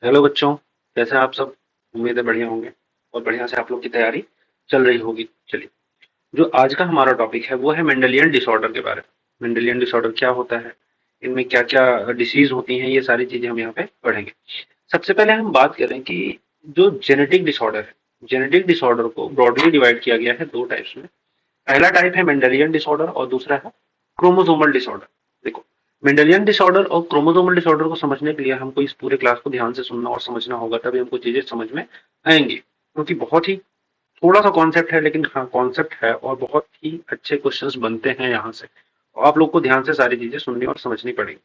Hello बच्चों, कैसे हैं आप सब। उम्मीद है बढ़िया होंगे और बढ़िया से आप लोग की तैयारी चल रही होगी। चलिए, जो आज का हमारा टॉपिक है वो है मेंडेलियन डिसऑर्डर के बारे में। मेंडेलियन डिसऑर्डर क्या होता है, इनमें क्या क्या डिसीज होती हैं, ये सारी चीजें हम यहाँ पे पढ़ेंगे। सबसे पहले हम बात करें कि जो जेनेटिक डिसऑर्डर है, जेनेटिक डिसऑर्डर को ब्रॉडली डिवाइड किया गया है दो टाइप्स में। पहला टाइप है मेंडेलियन डिसऑर्डर और दूसरा है क्रोमोसोमल डिसऑर्डर। देखो, मेंडेलियन डिसऑर्डर और क्रोमोसोमल डिसऑर्डर को समझने के लिए हमको इस पूरे क्लास को ध्यान से सुनना और समझना होगा, तभी हमको चीजें समझ में आएंगी। क्योंकि बहुत ही थोड़ा सा कॉन्सेप्ट है, लेकिन हाँ कॉन्सेप्ट है और बहुत ही अच्छे क्वेश्चंस बनते हैं यहाँ से। तो आप लोग को ध्यान से सारी चीजें सुननी और समझनी पड़ेगी।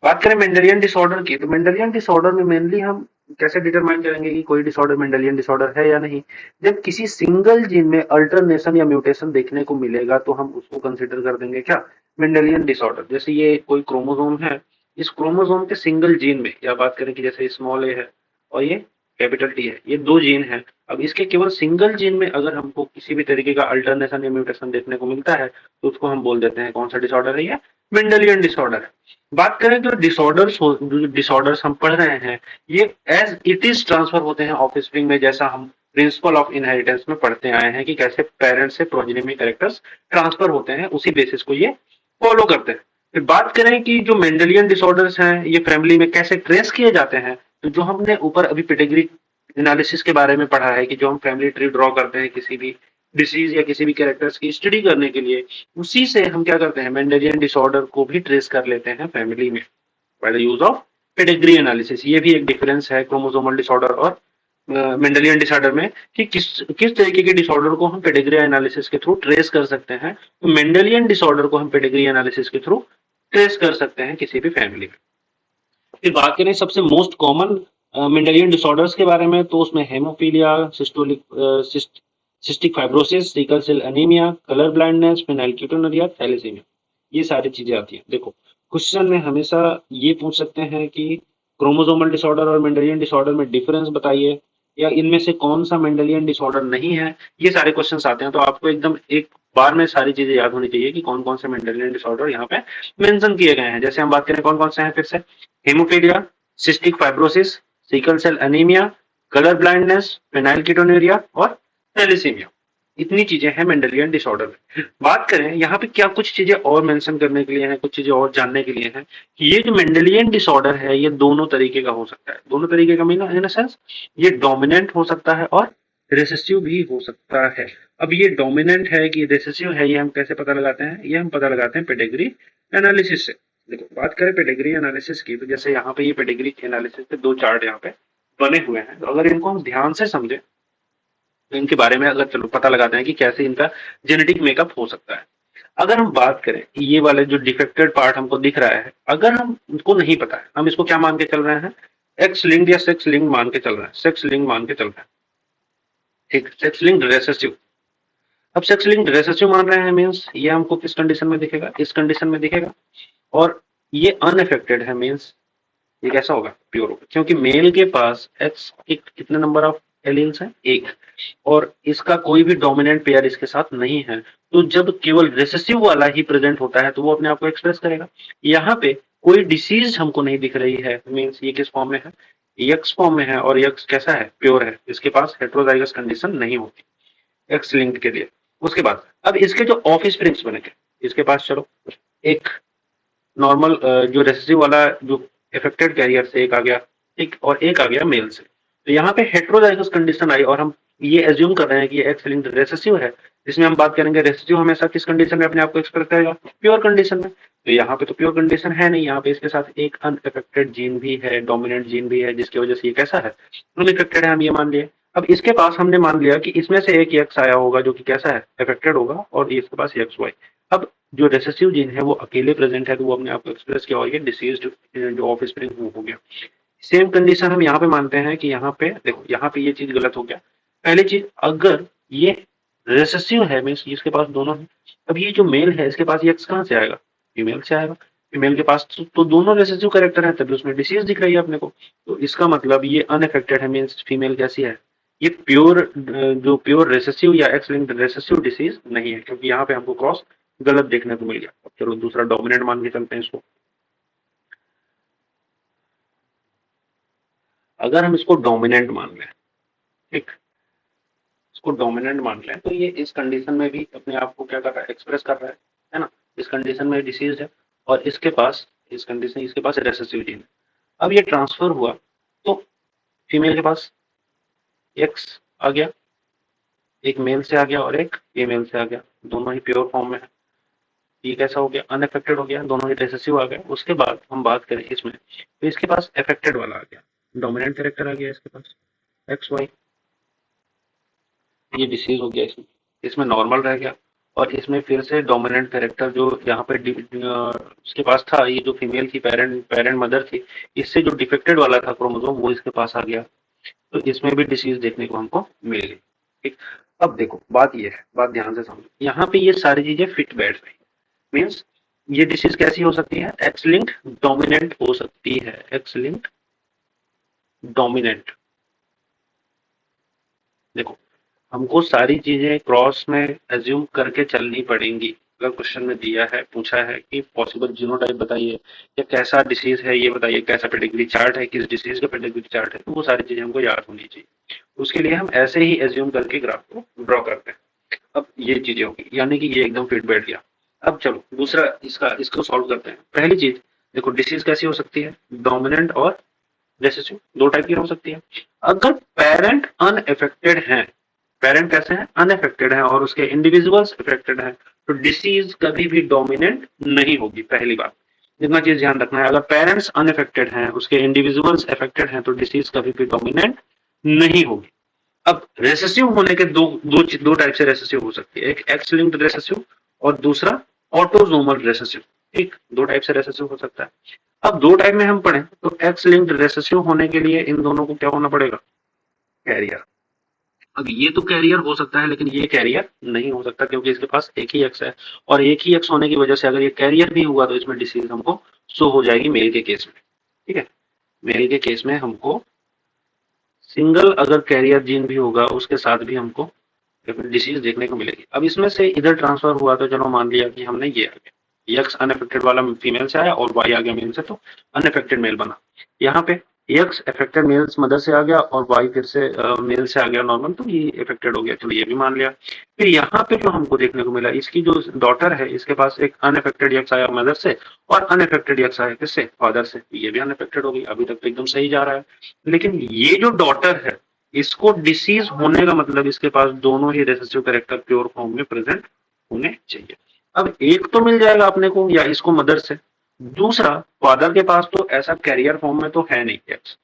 बात करें मेंडेलियन डिसऑर्डर की, तो मेंडेलियन डिसऑर्डर में मेनली हम कैसे डिटरमाइन करेंगे कि कोई डिसऑर्डर मेंडेलियन डिसऑर्डर है या नहीं। जब किसी सिंगल जीन में अल्टरनेशन या म्यूटेशन देखने को मिलेगा तो हम उसको कंसिडर कर देंगे क्या, मेंडेलियन डिसऑर्डर। जैसे ये कोई क्रोमोसोम है, इस क्रोमोसोम के सिंगल जीन में, या बात करें कि जैसे स्मॉल ए है और ये कैपिटल टी है, ये दो जीन है। अब इसके केवल सिंगल जीन में अगर हमको किसी भी तरीके का अल्टरनेशन या म्यूटेशन देखने को मिलता है तो उसको हम बोल देते हैं कौन सा डिसऑर्डर है, ये मेंडेलियन डिसऑर्डर है। बात करें जो डिसऑर्डर्स हम पढ़ रहे हैं, ये एज इट इज ट्रांसफर होते हैं ऑफस्प्रिंग में, जैसा हम प्रिंसिपल ऑफ इनहेरिटेंस में पढ़ते आए हैं कि कैसे पेरेंट्स से प्रोजेनी में कैरेक्टर्स ट्रांसफर होते हैं, उसी बेसिस को ये फॉलो करते हैं। फिर बात करें कि जो मेंडेलियन डिसऑर्डर्स हैं ये फैमिली में कैसे ट्रेस किए जाते हैं, तो जो हमने ऊपर अभी पेडिग्री एनालिसिस के बारे में पढ़ा है कि जो हम फैमिली ट्री ड्रॉ करते हैं किसी भी डिसीज या किसी भी कैरेक्टर्स की स्टडी करने के लिए, उसी से हम क्या करते हैं, मेंडेलियन डिसऑर्डर को भी ट्रेस कर लेते हैं फैमिली में by the use of pedigree analysis. ये भी एक डिफरेंस है क्रोमोसोमल डिसऑर्डर और मेंडेलियन डिसऑर्डर में, कि किस किस तरीके के डिसऑर्डर को हम पेडिग्री एनालिसिस के थ्रू ट्रेस कर सकते हैं। तो मेंडेलियन डिसऑर्डर को हम पेडिग्री एनालिसिस के थ्रू ट्रेस कर सकते हैं किसी भी फैमिली में। फिर बात करें सबसे मोस्ट कॉमन मेंडेलियन डिसऑर्डर्स के बारे में, तो उसमें haemophilia, systolic cystic fibrosis, sickle cell anaemia, colour blindness, phenylketonuria, thalassaemia, ये सारी चीजें आती हैं। देखो, क्वेश्चन में हमेशा ये पूछ सकते हैं कि क्रोमोसोमल डिसऑर्डर और मेंडेलियन डिसऑर्डर में डिफरेंस बताइए, या इनमें से कौन सा मेंडेलियन डिसऑर्डर नहीं है। ये सारे क्वेश्चंस आते हैं, तो आपको एकदम एक बार में सारी चीजें याद होनी चाहिए कि कौन कौन से मेंडेलियन डिसऑर्डर यहाँ पे मेंशन किए गए हैं। जैसे हम बात करें कौन कौन से हैं फिर से, haemophilia, cystic fibrosis, sickle cell anaemia, colour blindness, phenylketonuria और थैलेसीमिया। इतनी चीजें हैं मेंडेलियन डिसऑर्डर में। बात करें यहाँ पे क्या कुछ चीजें और मेंशन करने के लिए हैं, कुछ चीजें और जानने के लिए हैं कि ये जो मेंडेलियन डिसऑर्डर है ये दोनों तरीके का हो सकता है। दोनों तरीके का मीन इन सेंस, ये डोमिनेंट हो सकता है और रिसेसिव भी हो सकता है। अब ये डोमिनेंट है कि रिसेसिव है, ये हम कैसे पता लगाते हैं, ये हम पता लगाते हैं पेडिग्री एनालिसिस से। देखो, बात करें पेडिग्री एनालिसिस की, तो जैसे यहाँ पे ये पेडिग्री एनालिसिस के दो चार्ट यहाँ पे बने हुए हैं, तो अगर इनको हम ध्यान से समझे तो इनके बारे में अगर चलो पता लगाते हैं कि कैसे इनका जेनेटिक मेकअप हो सकता है। अगर हम बात करें ये वाले जो डिफेक्टेड पार्ट हमको दिख रहा है, अगर हम इसको नहीं पता है, हम इसको क्या मान के चल रहे हैं, एक्स लिंक्ड या सेक्स लिंक्ड मान के चल रहे हैं, सेक्स लिंक्ड मान के चल रहे हैं। ठीक, सेक्स लिंक्ड रेसेसिव। अब सेक्स लिंक्ड रेसेसिव मान रहे हैं मीन्स ये हमको किस कंडीशन में दिखेगा, इस कंडीशन में दिखेगा। और ये अनअफेक्टेड है मीन्स ये कैसा होगा, प्योर होगा, क्योंकि मेल के पास एक्स कितने नंबर ऑफ एलील्स हैं, एक, और इसका कोई भी डोमिनेंट पेयर इसके साथ नहीं है। तो जब केवल रिसेसिव वाला ही प्रेजेंट होता है तो वो अपने आप को एक्सप्रेस करेगा। यहाँ पे कोई डिसीज हमको नहीं दिख रही है, मीन्स ये किस फॉर्म में है, यक्स फॉर्म में है, और यक्स कैसा है, प्योर है, इसके पास हेट्रोजाइगस कंडीशन नहीं होती एक्स लिंक्ड के लिए। उसके बाद अब इसके जो ऑफ स्प्रिंग्स बनेंगे, इसके पास चलो एक नॉर्मल जो रेसेसिव वाला जो इफेक्टेड कैरियर से एक आ गया, ठीक, और एक आ गया मेल से। तो यहाँ पे हेट्रोजाइगस कंडीशन आई और हम ये एज्यूम कर रहे हैं कि ये एक्स लिंक्ड रेसेसिव है, जिसमें हम बात करेंगे रेसेसिव हमेशा किस कंडीशन में अपने आप को एक्सप्रेस करेगा, प्योर कंडीशन में। तो यहाँ पे तो प्योर कंडीशन है नहीं, यहाँ पे इसके साथ एक अनइफेक्टेड जीन भी है, डोमिनेंट जीन भी है, जिसकी वजह से ये कैसा है, अनइफेक्टेड है, हम ये मान लिए। अब इसके पास हमने मान लिया कि इसमें से एक एक्स आया होगा जो कि कैसा है, अफेक्टेड होगा, और इसके पास एक्स वाई। अब जो रेसेसिव जीन है वो अकेले प्रेजेंट है, तो वो अपने आप को एक्सप्रेस किया और ये डिसीज जो ऑफ स्प्रिंग हो गया। सेम कंडीशन हम यहाँ पे मानते हैं कि यहाँ पे देखो, यहाँ पे ये चीज गलत हो गया। पहली चीज, अगर ये रेसेसिव है मीन्स इसके पास दोनों है, अब ये जो मेल है इसके पास ये एक्स कहाँ से आएगा, फीमेल से आएगा। फीमेल के पास तो दोनों रेसेसिव कैरेक्टर है, तभी उसमें डिसीज दिख रही है अपने को। तो इसका मतलब ये अनअफेक्टेड है मीन्स फीमेल कैसी है, ये प्योर जो प्योर रेसेसिव या एक्स लिंक्ड रेसेसिव डिसीज नहीं है, क्योंकि यहाँ पे हमको क्रॉस गलत देखने को मिल गया। अब चलो दूसरा डोमिनेंट मान के चलते हैं इसको। अगर हम इसको डोमिनेंट मान लें, ठीक, इसको डोमिनेंट मान लें तो ये इस कंडीशन में भी अपने आप को क्या कर रहा है, एक्सप्रेस कर रहा है ना। इस कंडीशन में डिसीज है और इसके पास, इस कंडीशन इसके पास रेसेसिव जीन है। अब ये ट्रांसफर हुआ तो फीमेल के पास एक्स आ गया, एक मेल से आ गया और एक फीमेल से आ गया, दोनों ही प्योर फॉर्म में है। ये कैसा हो गया, अनअफेक्टेड हो गया, दोनों ही रिसेसिव आ गए। उसके बाद हम बात करें इसमें तो इसके पास अफेक्टेड वाला आ गया, डोमिनेंट कैरेक्टर आ गया इसके पास एक्स वाई। ये डिसीज हो गया इसमें, इसमें नॉर्मल रह गया और इसमें फिर से डोमिनेंट कैरेक्टर जो यहाँ पे उसके पास था, ये जो फीमेल की पेरेंट पेरेंट मदर थी, इससे जो डिफेक्टेड वाला था क्रोमोसोम वो इसके पास आ गया। तो इसमें भी डिसीज देखने को हमको मिल गई। ठीक, अब देखो बात ये है, बात ध्यान से समझो, यहाँ पे ये सारी चीजें फिट बैठ रही। मीन्स ये डिसीज कैसी हो सकती है, एक्स लिंक्ड डोमिनेंट हो सकती है, एक्स लिंक्ड डोमिनेंट। देखो हमको सारी चीजें क्रॉस में एज्यूम करके चलनी पड़ेंगी। अगर क्वेश्चन में दिया है, पूछा है कि पॉसिबल जीनोटाइप बताइए या कैसा डिसीज है ये बताइए, कैसा पेडिग्री चार्ट है, किस डिसीज का पेडिग्री चार्ट है, तो वो सारी चीजें हमको याद होनी चाहिए। उसके लिए हम ऐसे ही एज्यूम करके ग्राफ को ड्रॉ करते हैं। अब ये चीजें होगी, यानी कि ये एकदम फिट बैठ गया। अब चलो दूसरा इसको सॉल्व करते हैं। पहली चीज देखो, डिसीज कैसी हो सकती है, डोमिनेंट और रेसेसिव, दो टाइप की हो सकती है। अगर पेरेंट अनएफेक्टेड है, पेरेंट कैसे हैं, अनएफेक्टेड है और उसके इंडिविजुअल्स अफेक्टेड है, तो डिसीज कभी भी डोमिनेंट नहीं होगी। पहली बात जितना चीज ध्यान रखना है, अगर पेरेंट्स अनएफेक्टेड हैं, उसके इंडिविजुअल्स अफेक्टेड हैं, तो डिसीज कभी भी डोमिनेंट नहीं होगी। अब रेसेसिव होने के दो टाइप से रेसेसिव हो सकती है, एक एक्स लिंक्ड रेसेसिव और दूसरा ऑटोजोमल रेसेसिव। ठीक, दो टाइप से रेसेसिव हो सकता है। अब दो टाइप में हम पढ़े तो एक्स लिंक्ड रेसेसिव होने के लिए इन दोनों को क्या होना पड़ेगा, कैरियर। अब ये तो कैरियर हो सकता है लेकिन ये कैरियर नहीं हो सकता क्योंकि इसके पास एक ही एक्स है, और एक ही एक्स होने की वजह से अगर ये कैरियर भी हुआ तो इसमें डिसीज हमको शो हो जाएगी मेल के केस में। ठीक है, मेल के केस में हमको सिंगल अगर कैरियर जीन भी होगा उसके साथ भी हमको डिसीज देखने को मिलेगी। अब इसमें से इधर ट्रांसफर हुआ तो चलो मान लिया कि हमने ये आ गया, एक्स अनअफेक्टेड वाला फीमेल से आया और वाई आ गया मेल से, तो अनअफेक्टेड मेल बना। यहाँ पे एक्स अफेक्टेड मेल्स मदर से आ गया और वाई फिर से मेल से आ गया नॉर्मल, तो ये अफेक्टेड हो गया, चलो ये भी मान लिया। फिर यहाँ पे जो हमको देखने को मिला, इसकी जो डॉटर है इसके पास एक अनअफेक्टेड एक्स आया मदर से और अनअफेक्टेड एक्स आया किससे, फादर से, ये भी अनअफेक्टेड हो गई। अभी तक तो एकदम सही जा रहा है। लेकिन ये जो डॉटर है इसको डिसीज होने का मतलब इसके पास दोनों ही रेसेसिव कैरेक्टर प्योर फॉर्म में प्रेजेंट होने चाहिए। अब एक तो मिल जाएगा अपने को या इसको मदर से, दूसरा फादर के पास तो ऐसा कैरियर फॉर्म में तो है नहीं एक्स,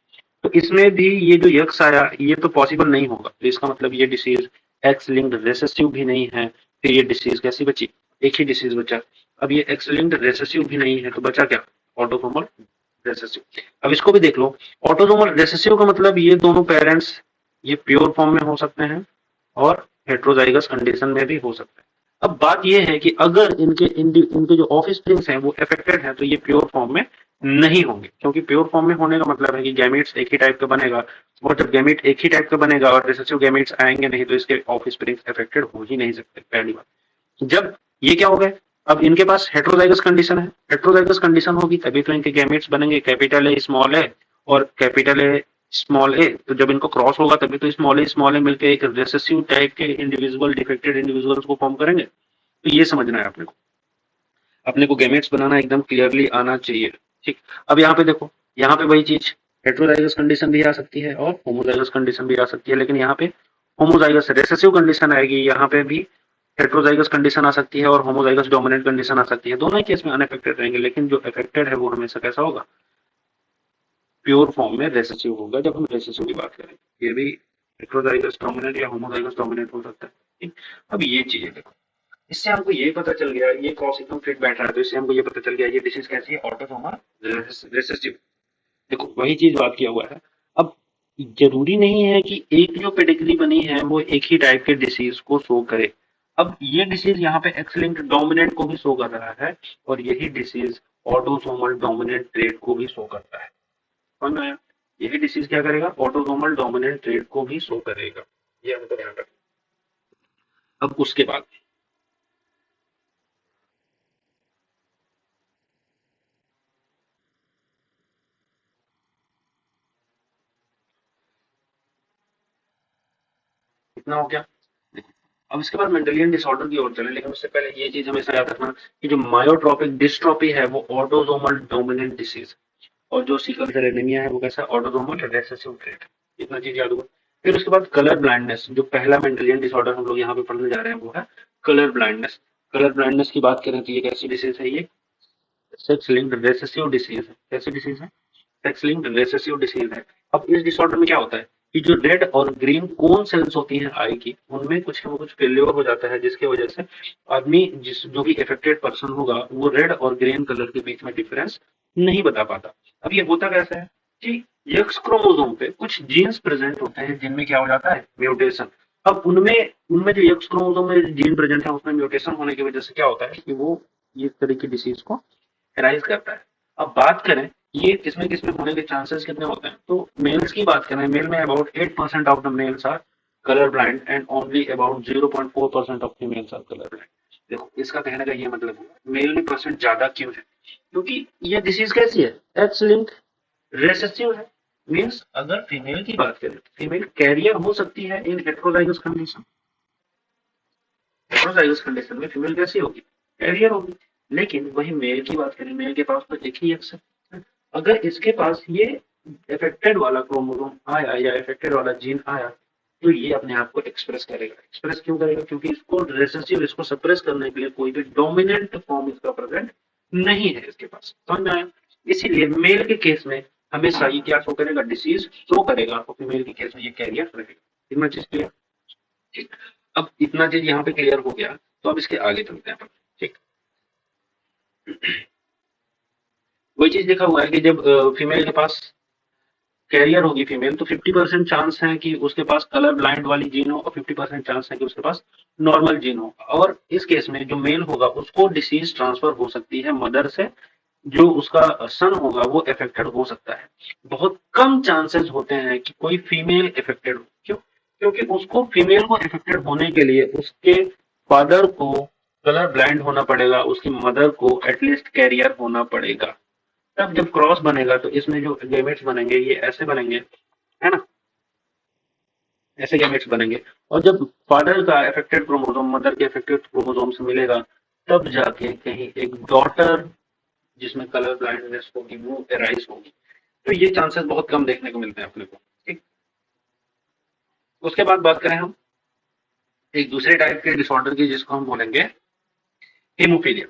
तो इसमें भी ये जो यक्स आया ये तो पॉसिबल नहीं होगा, तो इसका मतलब ये डिसीज एक्स लिंक्ड रेसेसिव भी नहीं है। फिर ये डिसीज कैसी बची, एक ही डिसीज बचा। अब ये एक्स लिंक्ड रेसेसिव भी नहीं है तो बचा क्या, ऑटोसोमल रेसेसिव। अब इसको भी देख लो, ऑटोसोमल रेसेसिव का मतलब ये दोनों पेरेंट्स ये प्योर फॉर्म में हो सकते हैं और हेट्रोजाइगस कंडीशन में भी हो सकते हैं। अब बात यह है कि अगर इनके जो ऑफ स्प्रिंग्स हैं वो अफेक्टेड हैं तो ये प्योर फॉर्म में नहीं होंगे, क्योंकि प्योर फॉर्म में होने का मतलब है कि गैमेट्स एक ही टाइप का बनेगा, और जब गैमेट एक ही टाइप का बनेगा और रिसेसिव गैमेट्स आएंगे नहीं तो इसके ऑफ स्प्रिंग्स अफेक्टेड हो ही नहीं सकते, पहली बात। जब ये क्या हो गए, अब इनके पास हेट्रोजाइगस कंडीशन है, हेट्रोजाइगस कंडीशन होगी तभी तो इनके गैमेट्स बनेंगे, कैपिटल ए स्मॉल ए और कैपिटल ए स्मॉल ए, तो जब इनको क्रॉस होगा तभी तो स्मॉल ए मिलकर एक रेसेसिव टाइप के इंडिविजुअल डिफेक्टेड इंडिविजुअल्स को फॉर्म करेंगे। तो ये समझना है अपने को, अपने को गैमेट्स बनाना एकदम क्लियरली आना चाहिए। ठीक, अब यहाँ पे देखो, यहाँ पे वही चीज, हेट्रोजाइगस कंडीशन भी आ सकती है और होमोजाइगस कंडीशन भी आ सकती है, लेकिन यहाँ पे होमोजाइगस रेसेसिव कंडीशन आएगी, यहाँ पे भी हेट्रोजाइगस कंडीशन आ सकती है और होमोजाइगस डोमिनेंट कंडीशन आ सकती है। दोनों ही केस में अनअफेक्टेड रहेंगे, लेकिन जो अफेक्टेड है वो हमेशा कैसा होगा, प्योर फॉर्म में रेसेसिव होगा जब हम रेसेसिव की बात करें। ये भी हेट्रोजाइगस डोमिनेंट या होमोजाइगस डोमिनेंट हो सकता है। ठीक, अब ये चीजें देखो, इससे हमको ये पता चल गया, ये क्रॉस एकदम फिट बैठ रहा है, तो इससे हमको ये पता चल गया ये डिसीज कैसी है, ऑटोसोमल रिसेसिव। देखो वही चीज बात किया हुआ है। अब जरूरी नहीं है कि एक जो पेडिग्री बनी है वो एक ही टाइप के डिसीज को शो करे। अब ये डिसीज यहाँ पे एक्स लिंक्ड डोमिनेंट को भी शो कर रहा है और यही डिसीज ऑटोसोमल डोमिनेंट ट्रेट को भी शो करता है। समझ में आया, यही डिसीज क्या करेगा, ऑटोसोमल डोमिनेंट ट्रेट को भी शो करेगा, ये हमको ध्यान रखना। अब उसके बाद इतना हो गया। देखो, अब इसके बाद मेंडेलियन डिसऑर्डर की ओर चले, लेकिन उससे पहले ये चीज हमेशा याद रखना कि जो मायोट्रोपिक डिस्ट्रोफी है वो ऑटोसोमल डोमिनेंट डिसीज, और जो सिकल सेल एनीमिया है वो कैसा ऑटोसोमल रिसेसिव ट्रेट। इतना चीज याद होगा। फिर उसके बाद कलर ब्लाइंडनेस, जो पहला मेंडेलियन डिसऑर्डर हम लोग यहाँ पे पढ़ने जा रहे हैं वो है कलर ब्लाइंडनेस। कलर ब्लाइंडनेस की बात करें तो ये कैसी डिसीज है, ये सेक्स लिंक्ड रिसेसिव डिसीज है। कैसी डिसीज है? सेक्स लिंक्ड रिसेसिव डिसीज है। अब इस डिसऑर्डर में क्या होता है कि जो रेड और ग्रीन कोन सेल्स होती हैं आई की, उनमें कुछ ना कुछ फेल्योर हो जाता है, जिसकी वजह से आदमी जिस जो भी अफेक्टेड पर्सन होगा वो रेड और ग्रीन कलर के बीच में डिफरेंस नहीं बता पाता। अब ये होता कैसा है कि एक्स क्रोमोसोम पे कुछ जीन्स प्रेजेंट होते हैं जिनमें क्या हो जाता है, म्यूटेशन। अब उनमें उनमें जो एक्स क्रोमोसोम में जीन प्रेजेंट है उसमें म्यूटेशन होने की वजह से क्या होता है कि वो ये तरह की डिसीज को राइज करता है। अब बात करें ये किसमें किसमें होने के चांसेस कितने होते हैं, तो मेल्स की बात करें, मेल में about 8% of the males are colour blind and only about 0.4% of females are colour blind. देखो इसका कहने का ये मतलब है मेल में परसेंट ज्यादा क्यों है, क्योंकि ये डिसीज कैसी है, एक्स लिंक रेसेसिव है। मीन्स अगर फीमेल की बात करें, फीमेल कैरियर हो सकती है इन हेटेरोजाइगस कंडीशन। हेटेरोजाइगस कंडीशन में फीमेल कैसी होगी, कैरियर होगी। लेकिन वही मेल की बात करें, मेल के पास तो एक ही एक्स है। अगर इसके पास ये अफेक्टेड वाला क्रोमोसोम आया या अफेक्टेड वाला जीन आया तो ये अपने आप को एक्सप्रेस करेगा। एक्सप्रेस क्यों करेगा, क्योंकि इसको रेसेसिव, इसको सप्रेस करने के लिए कोई भी डोमिनेंट फॉर्म इसका प्रेजेंट नहीं है इसके पास। समझ में आया? इसीलिए मेल के केस में हमेशा ये क्या शो करेगा, डिसीज शो करेगा, और फीमेल के केस में ये कैरियर रहेगा। इतना चीज क्लियर? ठीक। अब इतना चीज यहाँ पे क्लियर हो गया, तो अब इसके आगे चलते हैं अपन। ठीक, वही चीज देखा हुआ है कि जब फीमेल के पास कैरियर होगी फीमेल तो 50% चांस है कि उसके पास कलर ब्लाइंड वाली जीन हो, और 50% चांस है कि उसके पास नॉर्मल जीन हो। और इस केस में जो मेल होगा उसको डिसीज ट्रांसफर हो सकती है मदर से, जो उसका सन होगा वो अफेक्टेड हो सकता है। बहुत कम चांसेस होते हैं कि कोई फीमेल अफेक्टेड हो। क्यों? क्योंकि उसको फीमेल को अफेक्टेड होने के लिए उसके फादर को कलर ब्लाइंड होना पड़ेगा, उसकी मदर को एटलीस्ट कैरियर होना पड़ेगा। तब जब क्रॉस बनेगा तो इसमें जो गैमेट्स बनेंगे ये ऐसे बनेंगे, है ना, ऐसे गैमेट्स बनेंगे। और जब फादर का अफेक्टेड क्रोमोसोम मदर के अफेक्टेड क्रोमोसोम से मिलेगा तब जाके कहीं एक डॉटर जिसमें कलर ब्लाइंडनेस होगी वो एराइज होगी। तो ये चांसेस बहुत कम देखने को मिलते हैं अपने को। ठीक, उसके बाद बात करें हम एक दूसरे टाइप के डिसऑर्डर की जिसको हम बोलेंगे हेमोफीलिया।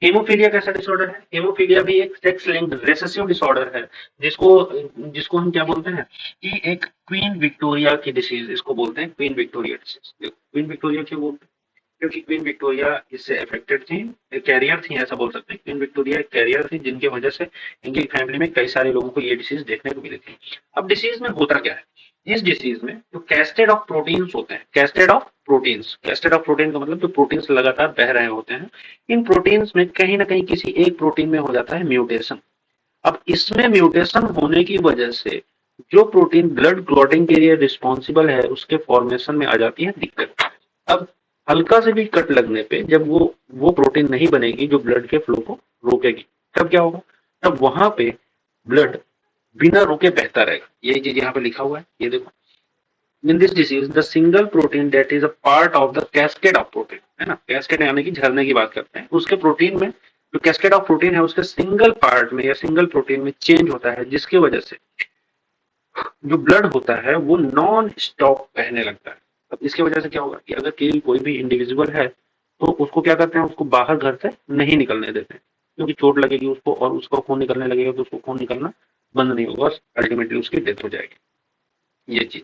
हेमोफीलिया कैसा डिसऑर्डर है? हेमोफीलिया भी एक सेक्स लिंक्ड रिसेसिव डिसऑर्डर है, जिसको जिसको हम क्या बोलते हैं कि एक क्वीन विक्टोरिया की डिसीज इसको बोलते हैं, queen Victoria disease. Queen Victoria क्यों बोलते हैं? क्योंकि क्वीन विक्टोरिया इससे अफेक्टेड थी, कैरियर थी, ऐसा बोल सकते हैं। क्वीन विक्टोरिया एक कैरियर थी जिनकी वजह से इनकी फैमिली में कई सारे लोगों को ये डिसीज देखने को मिली थी। अब डिसीज में होता क्या है, इस डिसीज में जो कैस्केड ऑफ प्रोटीन्स होते हैं, cascade of proteins, cascade of protein का मतलब जो प्रोटीन्स लगातार बह रहे होते हैं, इन प्रोटीन्स में कहीं ना कहीं किसी एक प्रोटीन में हो जाता है म्यूटेशन। अब इसमें म्यूटेशन होने की वजह से जो प्रोटीन ब्लड क्लॉटिंग के लिए रिस्पॉन्सिबल है उसके फॉर्मेशन में आ जाती है दिक्कत। अब हल्का से भी कट लगने पे जब वो प्रोटीन नहीं बनेगी जो ब्लड के फ्लो को रोकेगी, तब क्या होगा, तब वहां पे ब्लड बिना रुके बहता रहेगा। यही चीज यहाँ पे लिखा हुआ है, ये देखो। In this disease, the single protein that is a part of the cascade of protein, है ना, कैस्केड यानी कि झरने की बात करते हैं, उसके प्रोटीन में जो कैस्केड ऑफ प्रोटीन है उसके सिंगल पार्ट में या सिंगल प्रोटीन में चेंज होता है, जिसकी वजह से जो ब्लड होता है वो नॉन स्टॉप बहने लगता है। अब इसकी वजह से क्या होगा कि अगर कोई भी इंडिविजुअल है तो उसको क्या करते हैं, उसको बाहर घर से नहीं निकलने देते हैं, क्योंकि चोट लगेगी उसको और उसको खून निकलने लगेगा तो उसको खून निकलना बंद नहीं होगा और अल्टीमेटली उसकी डेथ हो जाएगी। ये चीज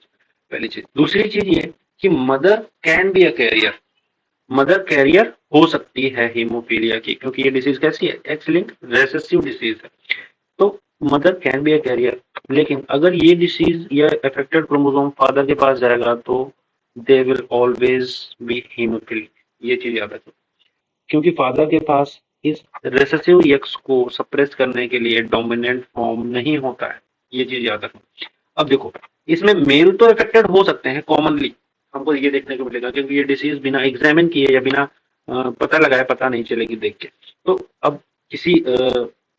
पहली चीज। दूसरी चीज ये कि mother can be a carrier, mother carrier हो सकती है हीमोफीलिया की, क्योंकि ये डिसीज कैसी है, एक्स लिंक्ड रिसेसिव डिसीज है। तो mother can be a carrier, लेकिन अगर ये डिसीज या अफेक्टेड क्रोमोसोम फादर के पास जाएगा तो they will always be haemophilic. ये चीज याद रखो, क्योंकि फादर के पास इस रिसेसिव एक्स को सप्रेस करने के लिए डोमिनेंट फॉर्म नहीं होता है। ये चीज याद रखो। अब देखो इसमें मेल तो अफेक्टेड हो सकते हैं कॉमनली, हमको ये देखने को मिलेगा, क्योंकि ये डिसीज बिना एग्जामिन किए या बिना पता लगाए पता नहीं चलेगी देख के। तो अब किसी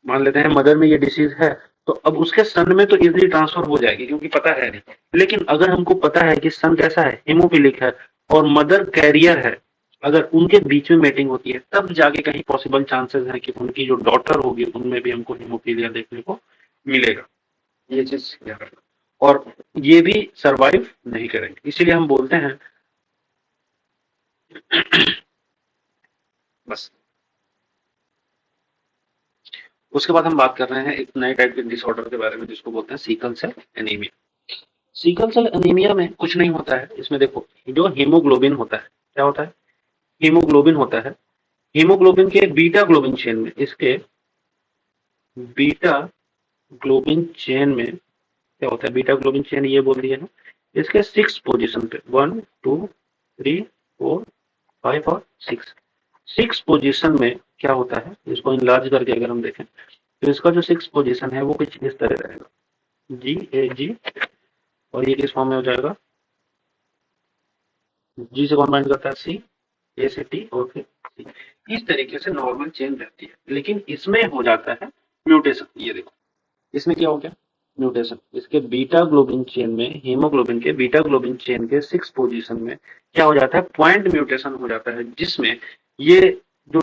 मान लेते हैं मदर में ये डिसीज है तो अब उसके सन में तो इजीली ट्रांसफर हो जाएगी क्योंकि पता है नहीं। लेकिन अगर हमको पता है कि सन कैसा है, हेमोफिलिक है और मदर कैरियर है, अगर उनके बीच में मेटिंग होती है तब जाके कहीं पॉसिबल चांसेस है कि उनकी जो डॉटर होगी उनमें भी हमको हेमोफिलिया देखने को मिलेगा। ये चीज याद रखना। और ये भी सरवाइव नहीं करेंगे, इसीलिए हम बोलते हैं बस। उसके बाद हम बात कर रहे हैं एक नए टाइप के डिसऑर्डर के बारे में जिसको बोलते हैं sickle cell anaemia. Sickle cell anaemia में कुछ नहीं होता है, इसमें देखो जो हीमोग्लोबिन होता है, क्या होता है, हीमोग्लोबिन होता है। हीमोग्लोबिन के बीटा ग्लोबिन चेन में, इसके बीटा ग्लोबिन चेन में क्या होता है, बीटा ग्लोबिन चेन ये बोल दिया ना, इसके 6 पोजीशन पे 1 2 3 4 5 और 6, 6 पोजीशन में क्या होता है, इसको इनलार्ज करके अगर हम देखें तो इसका जो 6 पोजीशन है वो कुछ इस तरह रहेगा, जी ए जी, और ये किस फॉर्म में हो जाएगा, जी से कॉम्बाइन करता है सी, ए से टी और फिर सी। इस तरीके से नॉर्मल चेन रहती है, लेकिन इसमें हो जाता है म्यूटेशन। ये देखो इसमें क्या हो गया, म्यूटेशन। इसके बीटा ग्लोबिन चेन में, हीमोग्लोबिन के बीटा ग्लोबिन चेन के 6 पोजीशन में क्या हो जाता है, पॉइंट म्यूटेशन हो जाता है, जिसमें ये जो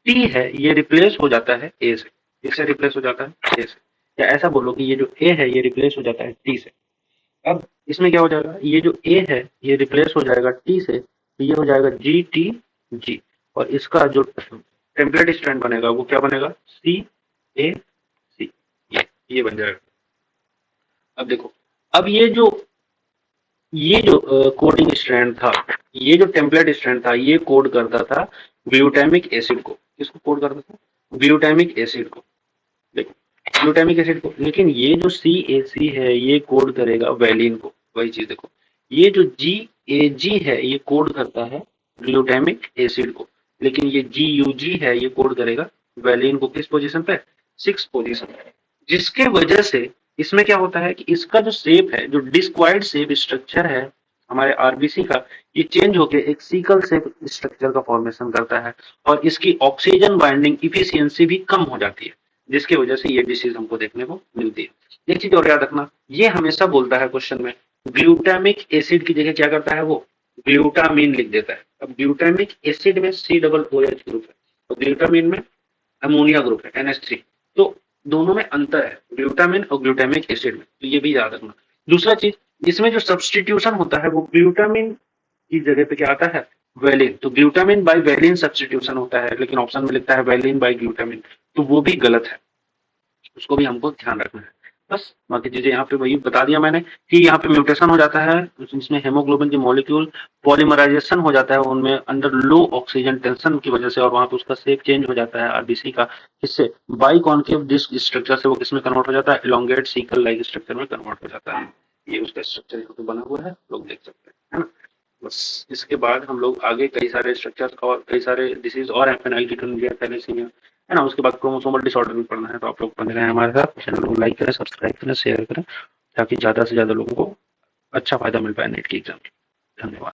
टी है ये रिप्लेस हो जाता है ए से। इससे रिप्लेस हो जाता है ए से, या ऐसा बोलो कि ये जो ए है ये रिप्लेस हो जाता है टी से। अब इसमें क्या हो जाएगा, ये जो ए है ये रिप्लेस हो जाएगा टी से, तो ये हो जाएगा जी टी जी, और इसका जो टेम्पलेट स्ट्रैंड बनेगा वो क्या बनेगा, सी ए सी, ये बन जाएगा। अब देखो, अब ये जो कोडिंग स्ट्रैंड था, ये जो टेम्पलेट स्ट्रैंड था ये कोड करता था ग्लूटामिक एसिड को। किसको कोड करता था, ग्लूटामिक एसिड को। देखो ग्लूटामिक एसिड को, लेकिन ये जो सी ए सी है ये कोड करेगा वैलिन को। वही चीज देखो, ये जो जी ए जी है ये कोड करता है ग्लूटामिक एसिड को, लेकिन ये जी यू जी है ये कोड करेगा वैलिन को। किस पोजीशन पे, 6 पोजीशन पे। जिसके वजह से इसमें क्या होता है कि इसका जो शेप है, जो डिस्क्वाइड शेप स्ट्रक्चर है हमारे आरबीसी का, ये चेंज होकर एक सीकल शेप स्ट्रक्चर का फॉर्मेशन करता है, और इसकी ऑक्सीजन बाइंडिंग इफिशियंसी भी कम हो जाती है, जिसकी वजह से ये डिसीज हमको देखने को मिलती है। एक चीज और याद रखना, ये हमेशा बोलता है क्वेश्चन में, ग्लूटामिक एसिड की जगह क्या करता है वो, ग्लूटामीन लिख देता है। अब ग्लूटामिक एसिड में C double O H group है और ग्लूटामीन में अमोनिया ग्रुप है NH3। तो दोनों में अंतर है, ग्लूटामिन और ग्लूटामिक एसिड में, तो ये भी याद रखना। दूसरा चीज, इसमें जो सब्सटीट्यूशन होता है वो ग्लूटामिन की जगह पे क्या आता है, वैलिन। तो ग्लूटामिन बाय वैलिन सब्सटीट्यूशन होता है, लेकिन ऑप्शन में लिखता है वैलिन बाय ग्लूटामिन, तो वो भी गलत है, उसको भी हमको ध्यान रखना है। बस बाकी चीजें यहाँ पे वही बता दिया मैंने कि यहाँ पे म्यूटेशन हो जाता है, इसमें हेमोग्लोबिन के मॉलिक्यूल पॉलीमराइजेशन हो जाता है उनमें अंडर लो ऑक्सीजन टेंशन की वजह से, और वहां पे उसका शेप चेंज हो जाता है आरबीसी का। इससे बाई कॉन्केव डिस्क स्ट्रक्चर से वो किसमें कन्वर्ट हो जाता है, इलोंगेट सीकल लाइक स्ट्रक्चर में कन्वर्ट हो जाता है। ये उसका स्ट्रक्चर यहाँ पे बना हुआ है, लोग देख सकते हैं, है ना। बस इसके बाद हम लोग आगे कई सारे स्ट्रक्चर और कई सारे डिसीज और फेनाइलकीटोनुरिया, थैलेसीमिया, है ना। उसके बाद क्रोमोसोमल डिसऑर्डर भी पढ़ना है, तो आप लोग बने रहें हमारे साथ। चैनल को लाइक करें, सब्सक्राइब करें, शेयर करें, ताकि ज्यादा से ज्यादा लोगों को अच्छा फायदा मिल पाए नेट की एग्जाम। धन्यवाद।